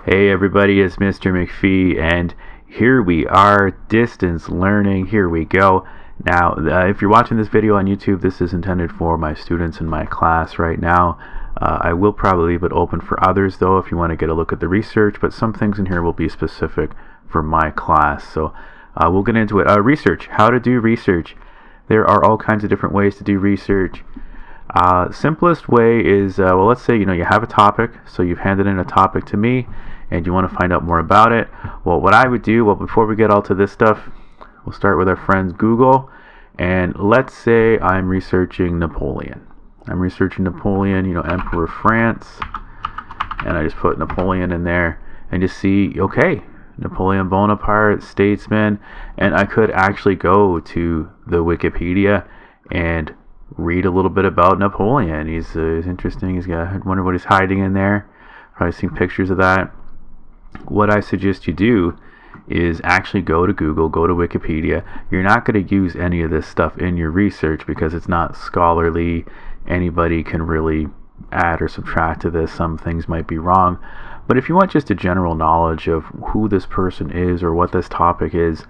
Hey everybody, it's Mr. McPhee, and here we are, distance learning. Here we go. Now, if you're watching this video on YouTube, this is intended for my students in my class right now. I will probably leave it open for others, though, if you want to get a look at the research, but some things in here will be specific for my class. So we'll get into it. Research, how to do research. There are all kinds of different ways to do research. Simplest way is, well, let's say you have a topic, so you've handed in a topic to me and you want to find out more about it. Well, what I would do, before we get all to this stuff, we'll start with our friends Google, and let's say I'm researching Napoleon. Emperor of France, and I just put Napoleon in there and just see, okay, Napoleon Bonaparte, statesman, and I could actually go to the Wikipedia and read a little bit about Napoleon. He's interesting. I wonder what he's hiding in there. Probably seen pictures of that. What I suggest you do is actually go to Google, go to Wikipedia. You're not going to use any of this stuff in your research because it's not scholarly. Anybody can really add or subtract to this. Some things might be wrong. But if you want just a general knowledge of who this person is or what this topic is,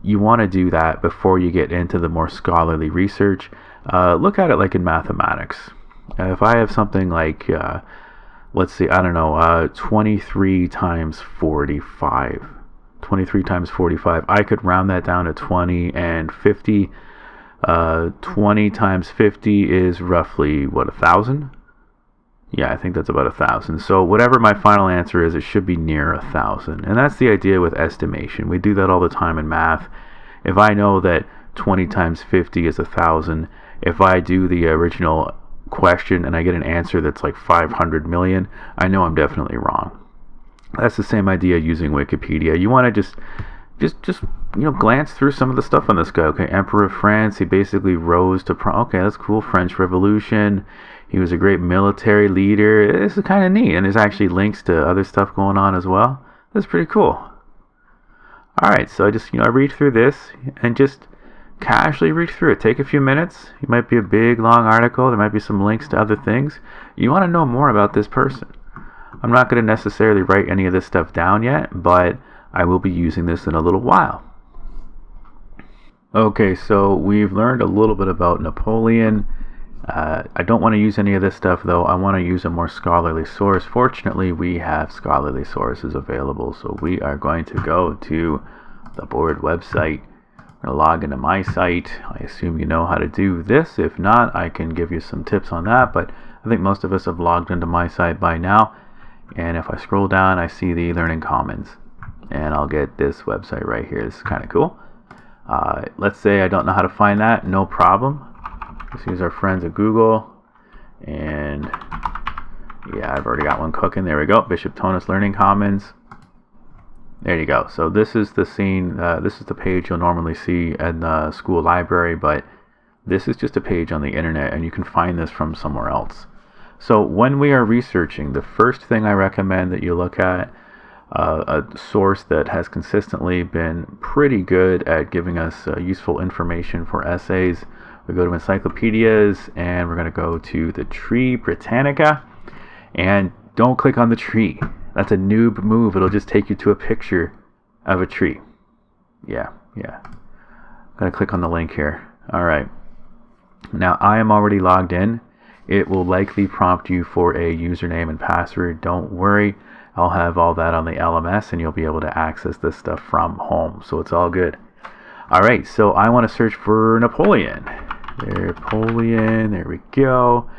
you want to do that before you get into the more scholarly research. Look at it like in mathematics. If I have something like, let's see, 23 times 45. 23 times 45, I could round that down to 20 and 50. 20 times 50 is roughly, 1,000? Yeah, I think that's about 1,000. So whatever my final answer is, it should be near 1,000. And that's the idea with estimation. We do that all the time in math. If I know that 20 times 50 is 1,000, if I do the original question and I get an answer that's like 500 million, I know I'm definitely wrong. That's the same idea using Wikipedia. You want to just glance through some of the stuff on this guy. Okay, Emperor of France, he basically rose to okay, that's cool. French Revolution. He was a great military leader. This is kind of neat, and there's actually links to other stuff going on as well. That's pretty cool. All right, so I read through this and just casually read through it. Take a few minutes. It might be a big, long article. There might be some links to other things. You want to know more about this person. I'm not going to necessarily write any of this stuff down yet, but I will be using this in a little while. Okay, so we've learned a little bit about Napoleon. I don't want to use any of this stuff, though. I want to use a more scholarly source. Fortunately, we have scholarly sources available, so we are going to go to the board website. I'm going to log into my site. I assume you know how to do this. If not, I can give you some tips on that, but I think most of us have logged into my site by now. And if I scroll down, I see the Learning Commons, and I'll get this website right here. This is kind of cool. Let's say I don't know how to find that. No problem. Let's use our friends at Google, and yeah, I've already got one cooking. There we go. Bishop Tonus Learning Commons. There you go. So this is the scene. This is the page you'll normally see in the school library, but this is just a page on the internet, and you can find this from somewhere else. So when we are researching, the first thing I recommend that you look at a source that has consistently been pretty good at giving us useful information for essays. We go to encyclopedias, and we're going to go to the Tree Britannica, and don't click on the tree. That's a noob move. It'll just take you to a picture of a tree. Yeah. I'm going to click on the link here. All right. Now, I am already logged in. It will likely prompt you for a username and password. Don't worry. I'll have all that on the LMS, and you'll be able to access this stuff from home. So it's all good. All right. So I want to search for Napoleon. There we go.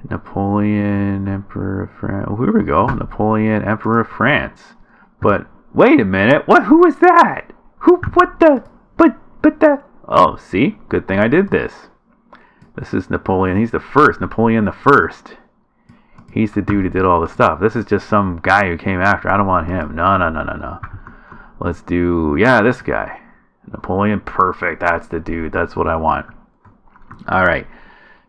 Napoleon, Emperor of France. Oh, here we go. Napoleon, Emperor of France. But wait a minute. Who is that? Oh, see? Good thing I did this. This is Napoleon. He's the first. Napoleon the First. He's the dude who did all the stuff. This is just some guy who came after. I don't want him. No. Let's do, this guy. Napoleon, perfect. That's the dude. That's what I want. All right.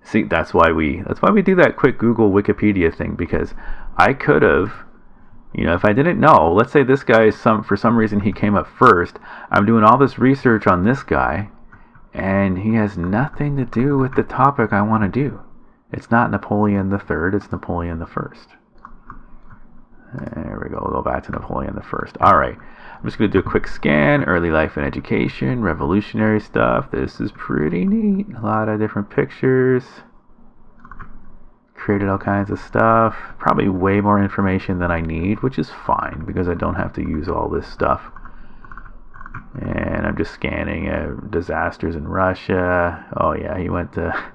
See, that's why we do that quick Google Wikipedia thing, because I could have, if I didn't know, let's say this guy is for some reason he came up first. I'm doing all this research on this guy, and he has nothing to do with the topic I want to do. It's not Napoleon the Third, it's Napoleon the First. There we we go. We'll go back to Napoleon the First. All right. I'm just going to do a quick scan. Early life and education, revolutionary stuff. This is pretty neat. A lot of different pictures. Created all kinds of stuff. Probably way more information than I need, which is fine because I don't have to use all this stuff. And I'm just scanning disasters in Russia. Oh yeah, he went to...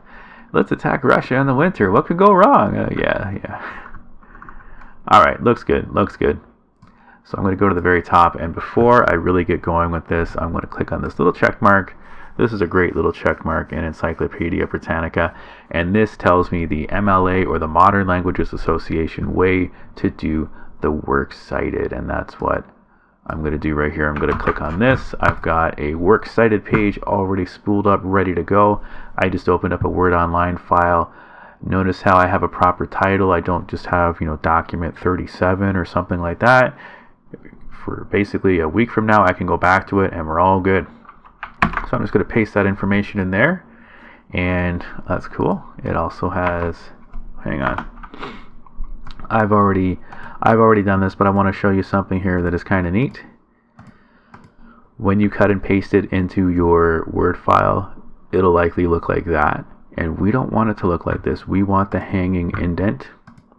Let's attack Russia in the winter. What could go wrong? Yeah. All right, looks good. So I'm going to go to the very top, and before I really get going with this, I'm going to click on this little check mark. This is a great little check mark in Encyclopedia Britannica, and this tells me the MLA, or the Modern Languages Association, way to do the works cited, and that's what I'm going to do right here. I'm going to click on this. I've got a works cited page already spooled up, ready to go. I just opened up a Word Online file. Notice how I have a proper title. I don't just have, document 37 or something like that. For basically a week from now, I can go back to it and we're all good. So I'm just going to paste that information in there, and that's cool. It also has, hang on, I've already done this, but I want to show you something here that is kind of neat. When you cut and paste it into your Word file, it'll likely look like that, and we don't want it to look like this. We want the hanging indent.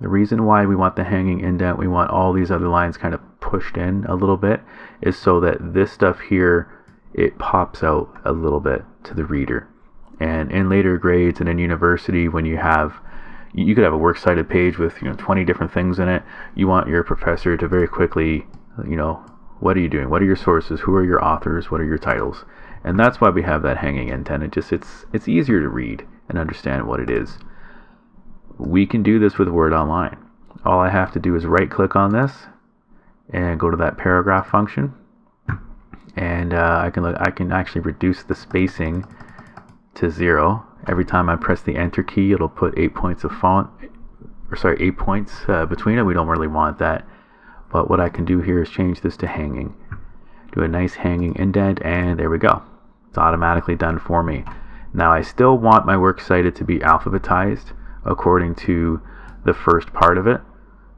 The reason why we want the hanging indent, we want all these other lines kind of pushed in a little bit, is so that this stuff here, it pops out a little bit to the reader. And in later grades and in university, when you could have a works cited page with 20 different things in it, you want your professor to very quickly, what are you doing? What are your sources? Who are your authors? What are your titles? And that's why we have that hanging indent. It's easier to read and understand what it is. We can do this with Word Online. All I have to do is right click on this and go to that paragraph function, and I can actually reduce the spacing to 0. Every time I press the enter key, it'll put 8 points of font, 8 points between it. We don't really want that, but what I can do here is change this to hanging. Do a nice hanging indent, and there we go. It's automatically done for me. Now I still want my works cited to be alphabetized according to the first part of it.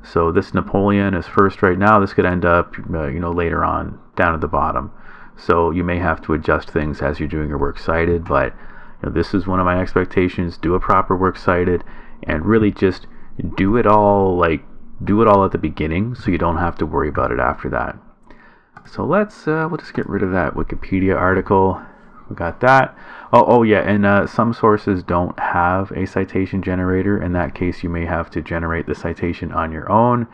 So this Napoleon is first right now. This could end up, later on down at the bottom. So you may have to adjust things as you're doing your works cited, but this is one of my expectations. Do a proper works cited, and really just do it all at the beginning, so you don't have to worry about it after that. So we'll just get rid of that Wikipedia article. We got that. Oh yeah, and some sources don't have a citation generator. In that case, you may have to generate the citation on your own.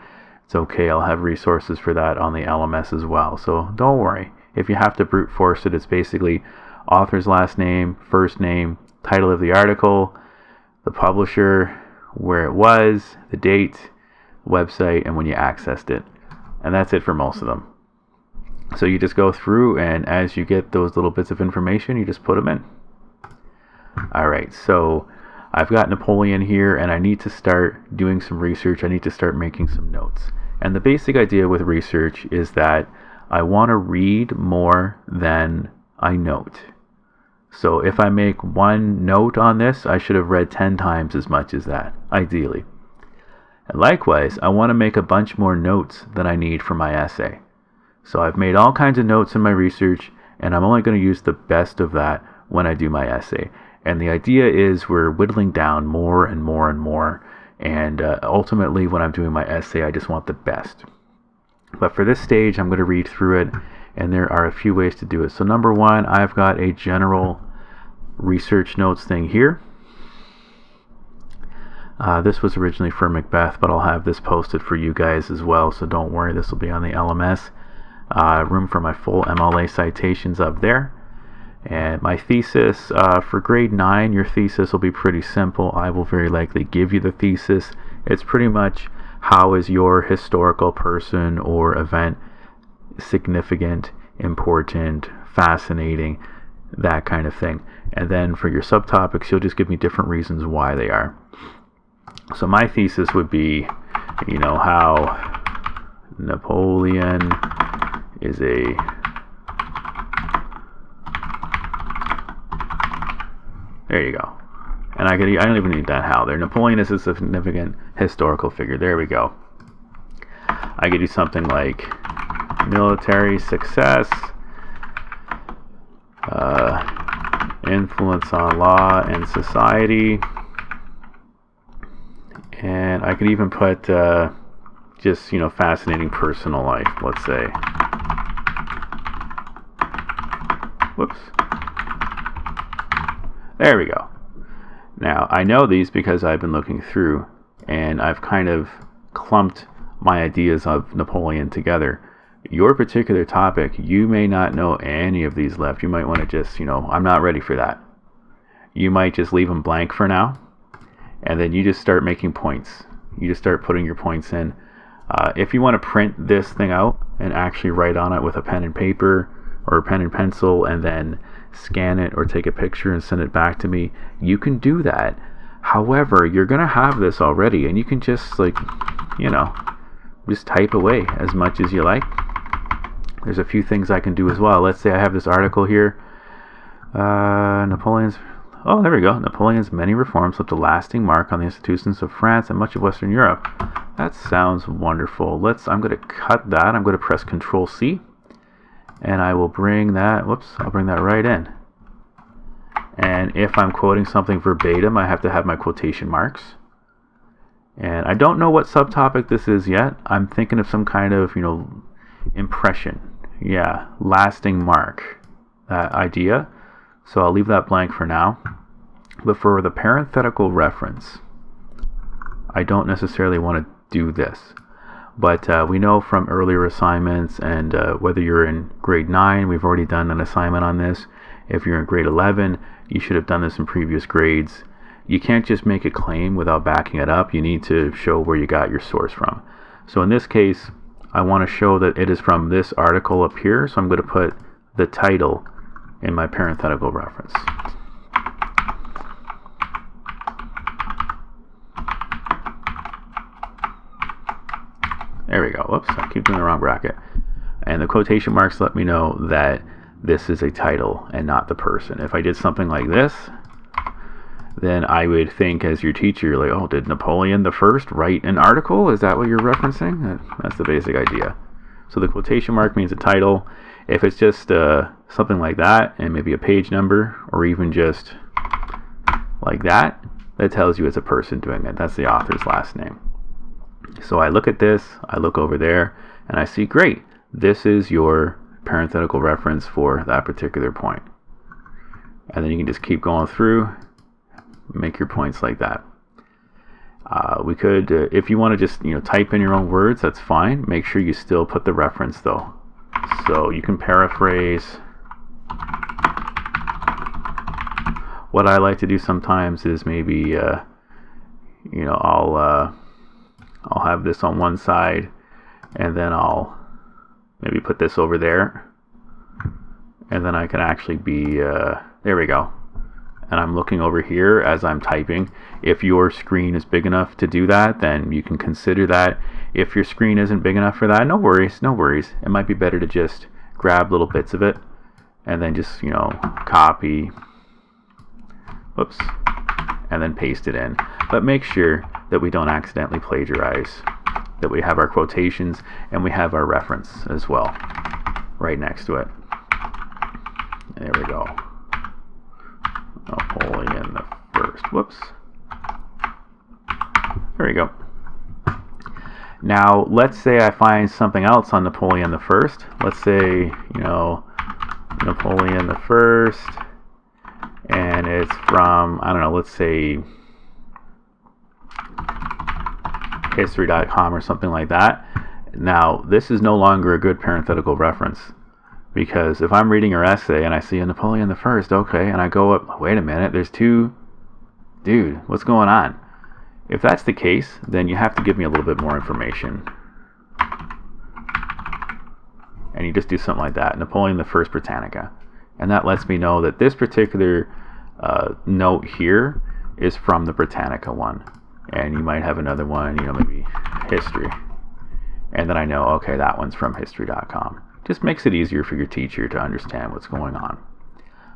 It's okay, I'll have resources for that on the LMS as well. So don't worry. If you have to brute force it, it's basically author's last name, first name, title of the article, the publisher, where it was, the date, website, and when you accessed it. And that's it for most of them. So you just go through, and as you get those little bits of information, you just put them in. Alright, so I've got Napoleon here, and I need to start doing some research. I need to start making some notes. And the basic idea with research is that I want to read more than I note. So if I make one note on this, I should have read 10 times as much as that, ideally. And likewise, I want to make a bunch more notes than I need for my essay. So I've made all kinds of notes in my research, and I'm only going to use the best of that when I do my essay. And the idea is we're whittling down more and more and more, and ultimately when I'm doing my essay, I just want the best. But for this stage, I'm going to read through it, and there are a few ways to do it. So number one, I've got a general research notes thing here. This was originally for Macbeth, but I'll have this posted for you guys as well, so don't worry, this will be on the LMS. Room for my full MLA citations up there. And my thesis, for grade 9, your thesis will be pretty simple. I will very likely give you the thesis. It's pretty much how is your historical person or event significant, important, fascinating, that kind of thing. And then for your subtopics, you'll just give me different reasons why they are. So my thesis would be, how Napoleon is there you go. And I don't even need that how there. Napoleon is a significant historical figure. There we go. I could do something like military success, influence on law and society, and I could even put just, fascinating personal life, let's say. Whoops. There we go. Now, I know these because I've been looking through, and I've kind of clumped my ideas of Napoleon together. Your particular topic, you may not know any of these left. You might want to just, I'm not ready for that. You might just leave them blank for now, and then you just start making points. You just start putting your points in. If you want to print this thing out and actually write on it with a pen and paper or a pen and pencil and then scan it or take a picture and send it back to me, you can do that. However, you're going to have this already, and you can just just type away as much as you like. There's a few things I can do as well. Let's say I have this article here. Napoleon's many reforms left a lasting mark on the institutions of France and much of Western Europe. That sounds wonderful. I'm going to cut that. I'm going to press Control C, and I will bring that, I'll bring that right in. And if I'm quoting something verbatim, I have to have my quotation marks. And I don't know what subtopic this is yet. I'm thinking of some kind of, impression. Yeah, lasting mark, that idea. So I'll leave that blank for now. But for the parenthetical reference, I don't necessarily want to do this. But we know from earlier assignments, and whether you're in grade 9, we've already done an assignment on this. If you're in grade 11, you should have done this in previous grades. You can't just make a claim without backing it up. You need to show where you got your source from. So in this case, I want to show that it is from this article up here. So I'm going to put the title in my parenthetical reference. There we go. Whoops, I keep doing the wrong bracket. And the quotation marks let me know that this is a title and not the person. If I did something like this, then I would think as your teacher, you're like, oh, did Napoleon the First write an article? Is that what you're referencing? That's the basic idea. So the quotation mark means a title. If it's just something like that, and maybe a page number, or even just like that, that tells you it's a person doing it. That's the author's last name. So I look at this, I look over there, and I see, great, this is your parenthetical reference for that particular point. And then you can just keep going through, make your points like that. We could, if you want to just type in your own words, that's fine. Make sure you still put the reference though. So you can paraphrase. What I like to do sometimes is maybe I'll have this on one side, and then I'll maybe put this over there, and then I can actually be there we go. And I'm looking over here as I'm typing. If your screen is big enough to do that, then you can consider that. If your screen isn't big enough for that, no worries. It might be better to just grab little bits of it and then just, copy, and then paste it in. But make sure that we don't accidentally plagiarize, that we have our quotations and we have our reference as well right next to it. There we go. Napoleon the First. There we go. Now, let's say I find something else on Napoleon the First. Let's say, Napoleon the First, and it's from, I don't know, let's say history.com or something like that. Now, this is no longer a good parenthetical reference, because if I'm reading your essay and I see a Napoleon the First, okay, and I go up, wait a minute, there's two, dude, what's going on? If that's the case, then you have to give me a little bit more information. And you just do something like that, Napoleon the First Britannica. And that lets me know that this particular note here is from the Britannica one. And you might have another one, maybe history. And then I know, okay, that one's from history.com. Just makes it easier for your teacher to understand what's going on.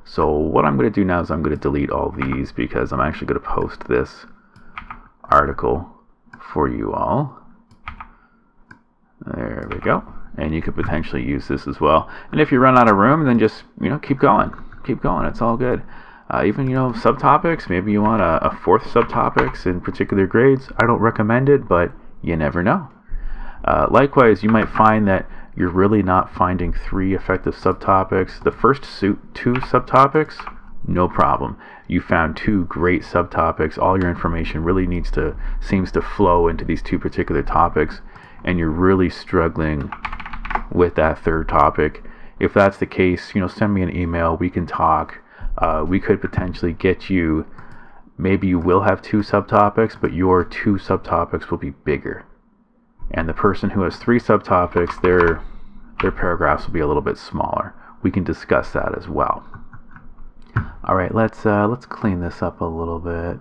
So what I'm going to do now is I'm going to delete all these, because I'm actually going to post this article for you all. There we go. And you could potentially use this as well. And if you run out of room, then just, keep going. Keep going. It's all good. Even, subtopics. Maybe you want a fourth subtopics in particular grades. I don't recommend it, but you never know. Likewise, you might find that you're really not finding 3 effective subtopics. The first 2 subtopics, no problem. You found 2 great subtopics. All your information really seems to flow into these 2 particular topics, and you're really struggling with that third topic. If that's the case, send me an email. We can talk. We could potentially get you, maybe you will have 2 subtopics, but your 2 subtopics will be bigger. And the person who has 3 subtopics, their paragraphs will be a little bit smaller. We can discuss that as well. All right, let's clean this up a little bit.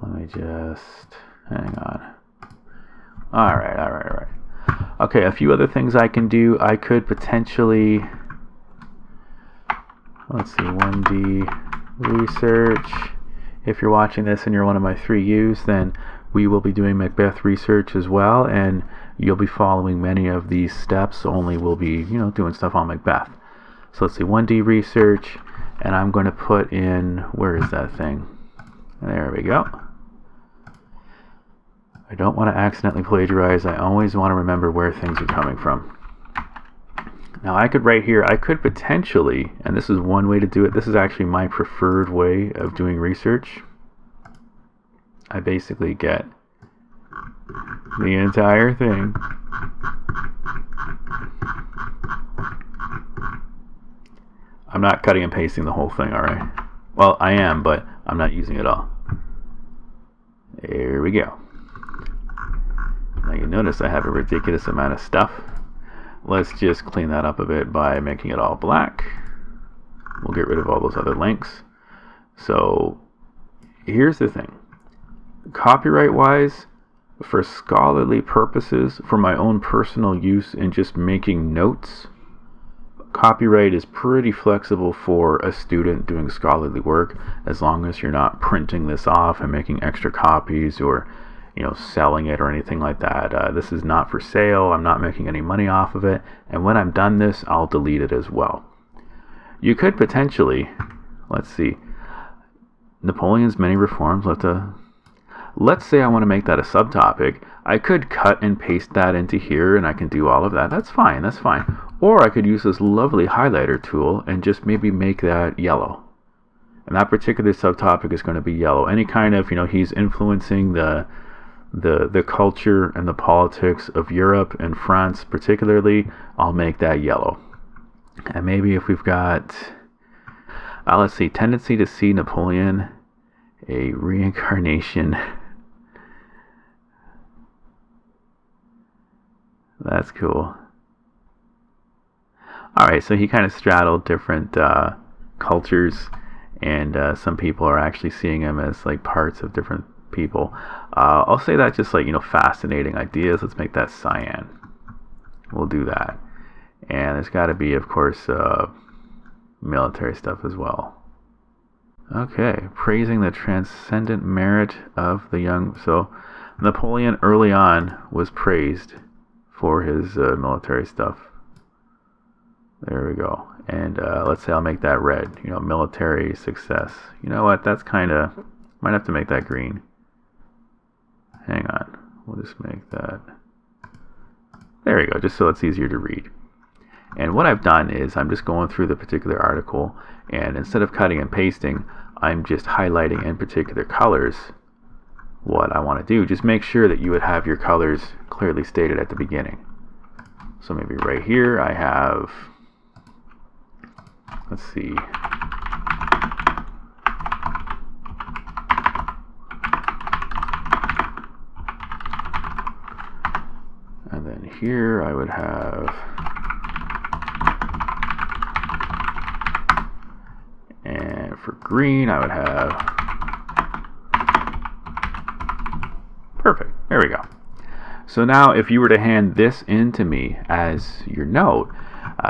Let me just hang on. All right. Okay, a few other things I can do. I could potentially, let's see, 1D research. If you're watching this and you're one of my 3Us, then we will be doing Macbeth research as well, and you'll be following many of these steps, only we'll be, doing stuff on Macbeth. So let's see, 1D research, and I'm going to put in, where is that thing? There we go. I don't want to accidentally plagiarize. I always want to remember where things are coming from. Now I could, right here, I could potentially, and this is one way to do it, this is actually my preferred way of doing research. I basically get the entire thing. I'm not cutting and pasting the whole thing, alright? Well, I am, but I'm not using it all. There we go. Now you notice I have a ridiculous amount of stuff. Let's just clean that up a bit by making it all black. We'll get rid of all those other links. So here's the thing. Copyright wise, for scholarly purposes, for my own personal use and just making notes, copyright is pretty flexible for a student doing scholarly work, as long as you're not printing this off and making extra copies or selling it or anything like that. This is not for sale. I'm not making any money off of it, and when I'm done this, I'll delete it as well. You could potentially, let's see, Napoleon's many reforms. Let's say I want to make that a subtopic. I could cut and paste that into here, and I can do all of that. That's fine. Or I could use this lovely highlighter tool and just maybe make that yellow. And that particular subtopic is going to be yellow. Any kind of, he's influencing the culture and the politics of Europe and France particularly, I'll make that yellow. And maybe if we've got, let's see, tendency to see Napoleon a reincarnation. That's cool. Alright, so he kind of straddled different cultures, and some people are actually seeing him as like parts of different people. I'll say that just like, fascinating ideas. Let's make that cyan. We'll do that. And there's got to be, of course, military stuff as well. Okay, praising the transcendent merit of the young. So Napoleon early on was praised for his military stuff. There we go. And let's say I'll make that red, military success. You know what, that's kind of, might have to make that green. Hang on, we'll just make that, there we go, just so it's easier to read. And what I've done is I'm just going through the particular article, and instead of cutting and pasting, I'm just highlighting in particular colors what I want to do. Just make sure that you would have your colors clearly stated at the beginning. So maybe right here I have, let's see, and then here I would have, and for green I would have, perfect, there we go. So now if you were to hand this in to me as your note,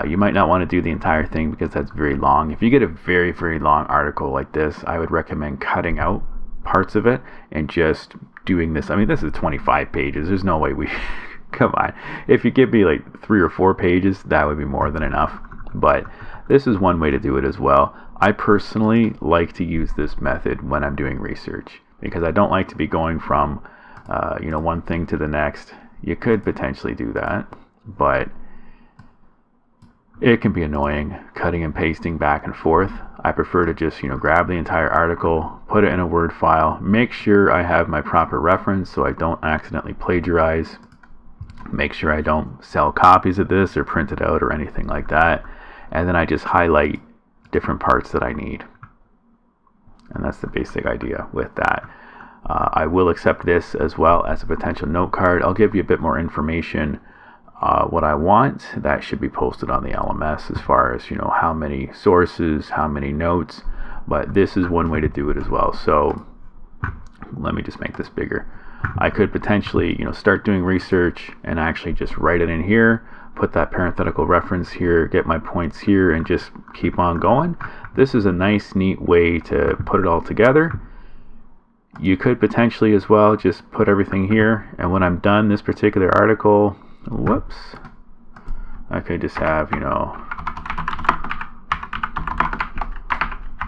you might not want to do the entire thing because that's very long. If you get a very, very long article like this, I would recommend cutting out parts of it and just doing this. I mean, this is 25 pages. There's no way Come on. If you give me like 3 or 4 pages, that would be more than enough. But this is one way to do it as well. I personally like to use this method when I'm doing research because I don't like to be going from one thing to the next. You could potentially do that, but it can be annoying cutting and pasting back and forth. I prefer to just grab the entire article, put it in a Word file, make sure I have my proper reference so I don't accidentally plagiarize, make sure I don't sell copies of this or print it out or anything like that, and then I just highlight different parts that I need. And that's the basic idea with that. I will accept this as well as a potential note card. I'll give you a bit more information what I want. That should be posted on the LMS as far as how many sources, how many notes, but this is one way to do it as well. So let me just make this bigger. I could potentially start doing research and actually just write it in here, put that parenthetical reference here, get my points here, and just keep on going. This is a nice, neat way to put it all together. You could potentially as well just put everything here, and when I'm done this particular article, whoops, I could just have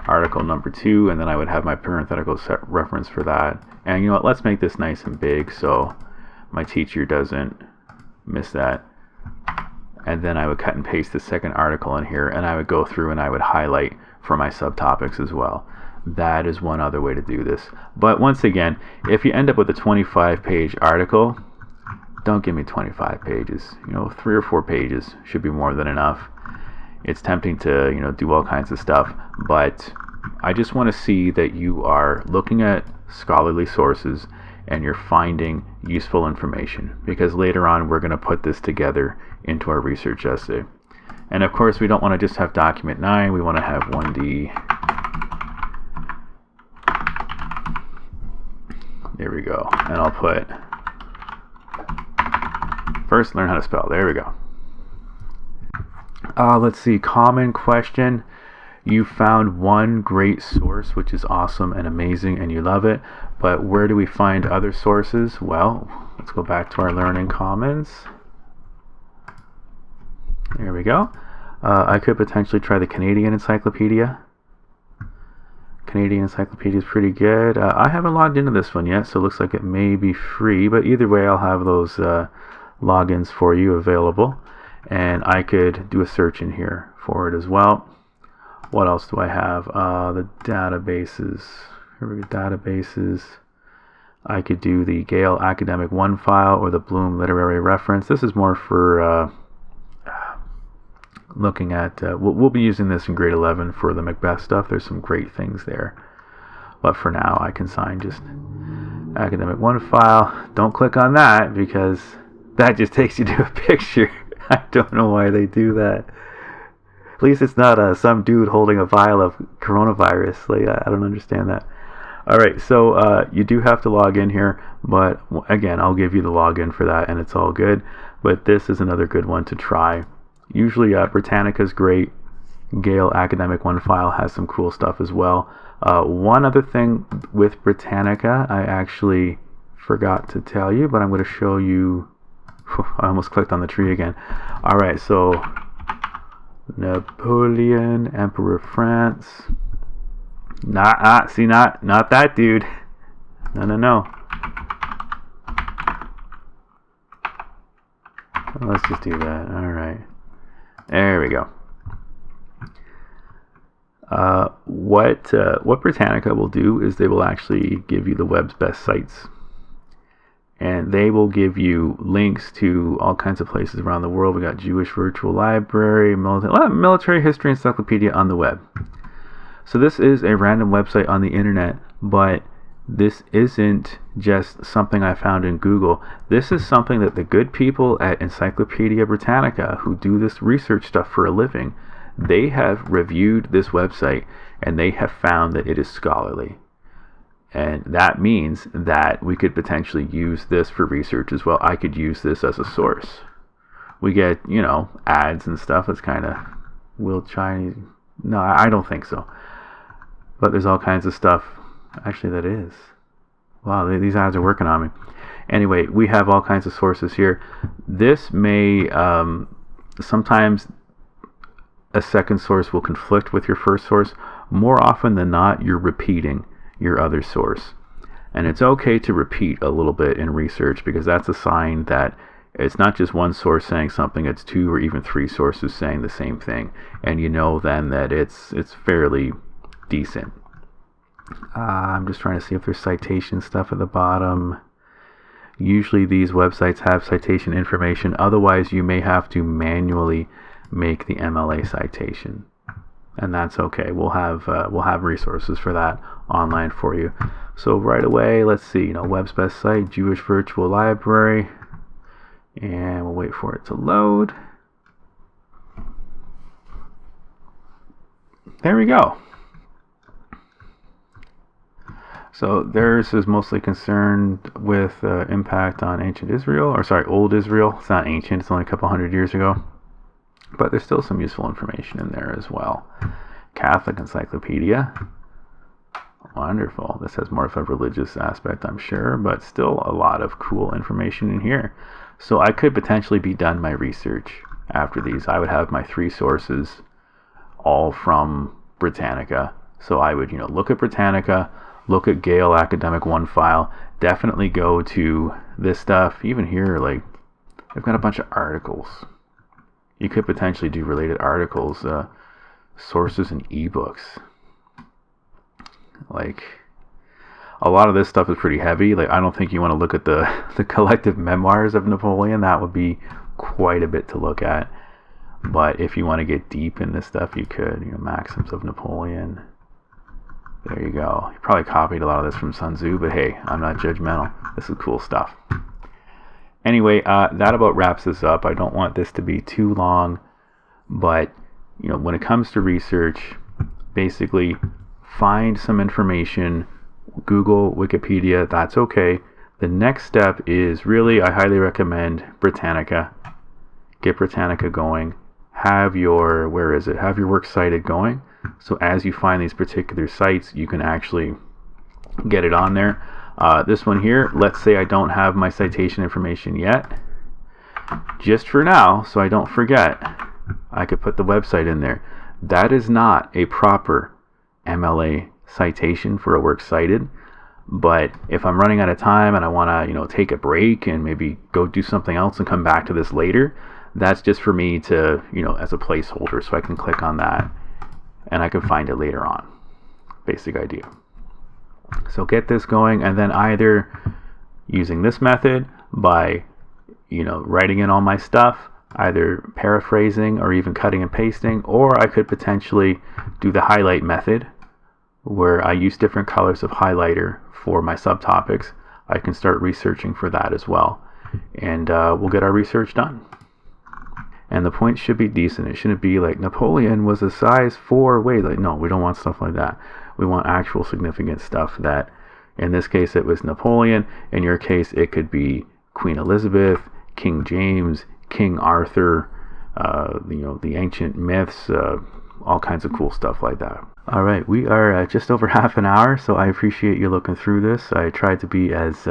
article number 2, and then I would have my parenthetical set reference for that. And you know what, let's make this nice and big so my teacher doesn't miss that. And then I would cut and paste the second article in here, and I would go through and I would highlight for my subtopics as well. That is one other way to do this. But once again, if you end up with a 25-page article, don't give me 25 pages. 3 or 4 pages should be more than enough. It's tempting to do all kinds of stuff, but I just want to see that you are looking at scholarly sources and you're finding useful information, because later on we're going to put this together into our research essay. And of course we don't want to just have document 9, we want to have 1D. There we go. And I'll put first learn how to spell. There we go. Let's see, common question. You found one great source, which is awesome and amazing and you love it, but where do we find other sources? Well, let's go back to our Learning Commons. There we go. I could potentially try the Canadian Encyclopedia. Canadian Encyclopedia is pretty good. I haven't logged into this one yet, so it looks like it may be free, but either way I'll have those logins for you available, and I could do a search in here for it as well. What else do I have? The databases. Here we go, databases. I could do the Gale Academic One file or the Bloom Literary Reference. This is more for looking at, we'll be using this in grade 11 for the Macbeth stuff. There's some great things there. But for now, I can sign just Academic One file. Don't click on that because that just takes you to a picture. I don't know why they do that. At least it's not some dude holding a vial of coronavirus. Like, I don't understand that. Alright, so you do have to log in here, but again, I'll give you the login for that and it's all good. But this is another good one to try. Usually Britannica is great. Gale Academic One file has some cool stuff as well. One other thing with Britannica, I actually forgot to tell you, but I'm going to show you. I almost clicked on the tree again. Alright, so Napoleon, Emperor of France. Not that dude. No. Let's just do that. Alright. There we go. What Britannica will do is they will actually give you the web's best sites. And they will give you links to all kinds of places around the world. We got Jewish Virtual Library, military history encyclopedia on the web. So this is a random website on the internet, but this isn't just something I found in Google. This is something that the good people at Encyclopedia Britannica, who do this research stuff for a living, they have reviewed this website and they have found that it is scholarly. And that means that we could potentially use this for research as well. I could use this as a source. We get, ads and stuff. It's kind of Will Chinese. No, I don't think so. But there's all kinds of stuff. Actually, that is. Wow, these ads are working on me. Anyway, we have all kinds of sources here. This may sometimes a second source will conflict with your first source. More often than not, you're repeating your other source. And it's okay to repeat a little bit in research, because that's a sign that it's not just one source saying something, it's 2 or even 3 sources saying the same thing. And you know then that it's fairly decent. I'm just trying to see if there's citation stuff at the bottom. Usually these websites have citation information. Otherwise, you may have to manually make the MLA citation, and that's okay. We'll have resources for that online for you. So right away, let's see. Web's best site, Jewish Virtual Library, and we'll wait for it to load. There we go. So theirs is mostly concerned with impact on ancient Israel, or sorry, old Israel. It's not ancient, it's only a couple hundred years ago. But there's still some useful information in there as well. Catholic Encyclopedia. Wonderful. This has more of a religious aspect, I'm sure, but still a lot of cool information in here. So I could potentially be done my research after these. I would have my 3 sources all from Britannica. So I would, look at Britannica, look at Gale Academic OneFile, definitely go to this stuff. Even here, like, I've got a bunch of articles. You could potentially do related articles, sources and ebooks. Like, a lot of this stuff is pretty heavy. Like, I don't think you want to look at the collective memoirs of Napoleon. That would be quite a bit to look at. But if you want to get deep in this stuff, you could. Maxims of Napoleon. There you go. You probably copied a lot of this from Sun Tzu, but hey, I'm not judgmental. This is cool stuff. Anyway, that about wraps this up. I don't want this to be too long, but when it comes to research, basically find some information, Google, Wikipedia, that's okay. The next step is really, I highly recommend Britannica. Get Britannica going. Have your works cited going. So as you find these particular sites, you can actually get it on there. This one here, let's say I don't have my citation information yet. Just for now, so I don't forget, I could put the website in there. That is not a proper MLA citation for a work cited. But if I'm running out of time and I want to, take a break and maybe go do something else and come back to this later, that's just for me to, as a placeholder, so I can click on that and I can find it later on. Basic idea. So get this going, and then either using this method by, writing in all my stuff, either paraphrasing or even cutting and pasting, or I could potentially do the highlight method where I use different colors of highlighter for my subtopics. I can start researching for that as well, and we'll get our research done. And the point should be decent. It shouldn't be like Napoleon was a size 4 weight. Like, no, we don't want stuff like that. We want actual significant stuff that, in this case, it was Napoleon. In your case, it could be Queen Elizabeth, King James, King Arthur, the ancient myths, all kinds of cool stuff like that. All right, we are just over half an hour, so I appreciate you looking through this. I tried to be as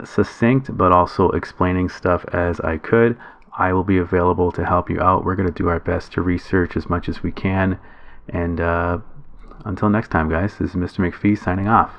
succinct, but also explaining stuff as I could. I will be available to help you out. We're going to do our best to research as much as we can. And until next time, guys, this is Mr. McPhee signing off.